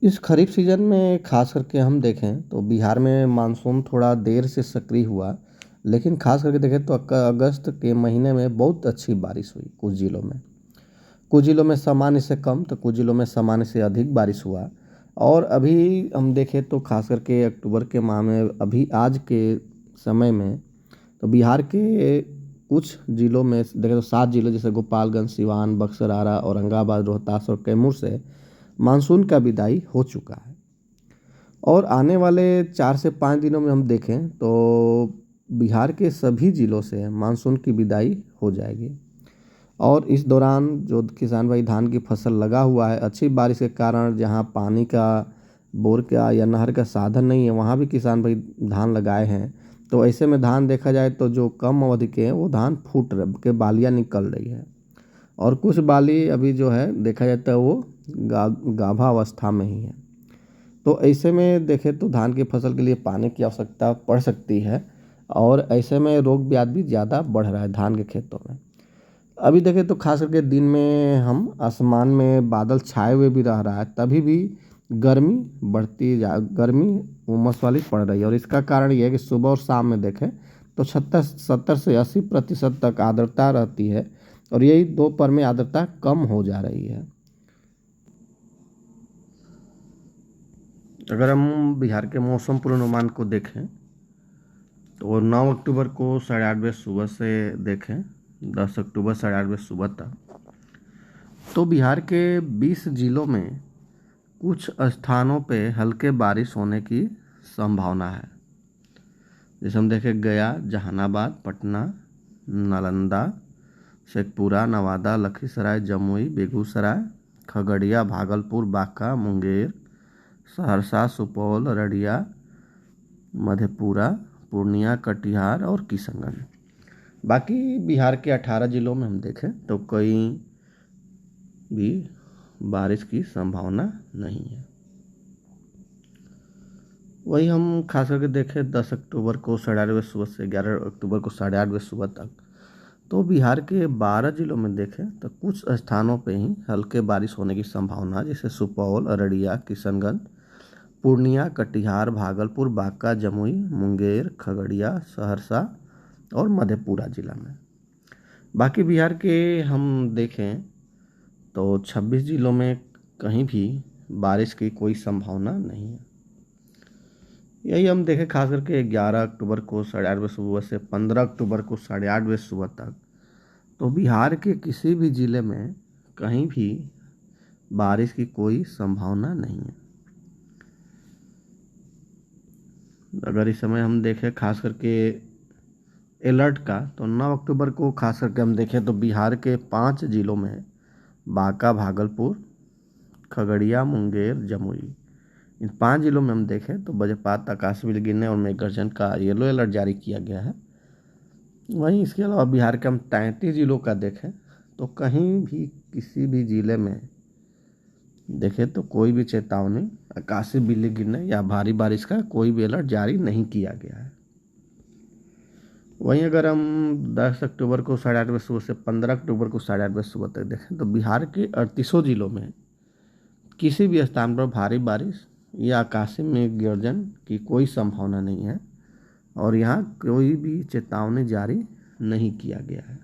इस खरीफ सीज़न में ख़ास करके हम देखें तो बिहार में मानसून थोड़ा देर से सक्रिय हुआ, लेकिन ख़ास करके देखें तो अगस्त के महीने में बहुत अच्छी बारिश हुई कुछ ज़िलों में। कुछ ज़िलों में सामान्य से कम तो कुछ ज़िलों में सामान्य से अधिक बारिश हुआ। और अभी हम देखें तो ख़ास करके अक्टूबर के माह में अभी आज के समय में तो बिहार के कुछ ज़िलों में देखें तो 7 ज़िले जैसे गोपालगंज, सिवान, बक्सर, आरा, औरंगाबाद, रोहतास और कैमूर से मानसून का विदाई हो चुका है। और आने वाले 4 से 5 दिनों में हम देखें तो बिहार के सभी ज़िलों से मानसून की विदाई हो जाएगी। और इस दौरान जो किसान भाई धान की फसल लगा हुआ है, अच्छी बारिश के कारण जहाँ पानी का बोर का या नहर का साधन नहीं है, वहाँ भी किसान भाई धान लगाए हैं। तो ऐसे में धान देखा जाए तो जो कम अवधि के हैं वो धान फूट के बालियाँ निकल रही है। और कुछ बाली अभी जो है देखा जाता है वो गाभा अवस्था में ही है। तो ऐसे में देखें तो धान की फसल के लिए पानी की आवश्यकता पड़ सकती है। और ऐसे में रोग ब्याध भी ज़्यादा बढ़ रहा है धान के खेतों में। अभी देखें तो खास करके दिन में हम आसमान में बादल छाए हुए भी रह रहा है, तभी भी गर्मी उमस वाली पड़ रही है। और इसका कारण ये है कि सुबह और शाम में देखें तो 70 से 80% तक आर्द्रता रहती है, और यही दोपहर में आर्द्रता कम हो जा रही है। अगर हम बिहार के मौसम पूर्वानुमान को देखें तो 9 अक्टूबर को 8:30 सुबह से देखें 10 अक्टूबर 8:30 सुबह तक तो बिहार के 20 जिलों में कुछ स्थानों पे हल्के बारिश होने की संभावना है। जैसे हम देखें गया, जहानाबाद, पटना, नालंदा, शेखपुरा, नवादा, लखीसराय, जमुई, बेगूसराय, खगड़िया, भागलपुर, बांका, मुंगेर, सहरसा, सुपौल, अररिया, मधेपुरा, पूर्णिया, कटिहार और किशनगंज। बाकी बिहार के 18 जिलों में हम देखें तो कहीं भी बारिश की संभावना नहीं है। वही हम खास करके देखें 10 अक्टूबर को 8:30 सुबह से 11 अक्टूबर को 8:30 सुबह तक तो बिहार के 12 जिलों में देखें तो कुछ स्थानों पे ही हल्के बारिश होने की संभावना, जैसे सुपौल, अररिया, किशनगंज, पूर्णिया, कटिहार, भागलपुर, बांका, जमुई, मुंगेर, खगड़िया, सहरसा और मधेपुरा जिला में। बाकी बिहार के हम देखें तो 26 जिलों में कहीं भी बारिश की कोई संभावना नहीं है। यही हम देखें खास करके 11 अक्टूबर को 8:30 सुबह से 15 अक्टूबर को 8:30 सुबह तक तो बिहार के किसी भी ज़िले में कहीं भी बारिश की कोई संभावना नहीं है। अगर इस समय हम देखें खास करके अलर्ट का तो 9 अक्टूबर को खास करके हम देखें तो बिहार के 5 जिलों में बांका, भागलपुर, खगड़िया, मुंगेर, जमुई, इन 5 जिलों में हम देखें तो वज्रपात, आकाशीय बिजली गिरने और मेघ गर्जन का येलो अलर्ट जारी किया गया है। वहीं इसके अलावा बिहार के हम 33 जिलों का देखें तो कहीं भी किसी भी ज़िले में देखें तो कोई भी चेतावनी आकाशीय बिजली गिरने या भारी बारिश का कोई भी अलर्ट जारी नहीं किया गया है। वहीं अगर हम 10 अक्टूबर को 8:30 सुबह से 15 अक्टूबर को 8:30 सुबह तक देखें तो बिहार के 38 जिलों में किसी भी स्थान पर भारी बारिश या आकाशीय मेघ गर्जन की कोई संभावना नहीं है, और यहाँ कोई भी चेतावनी जारी नहीं किया गया है।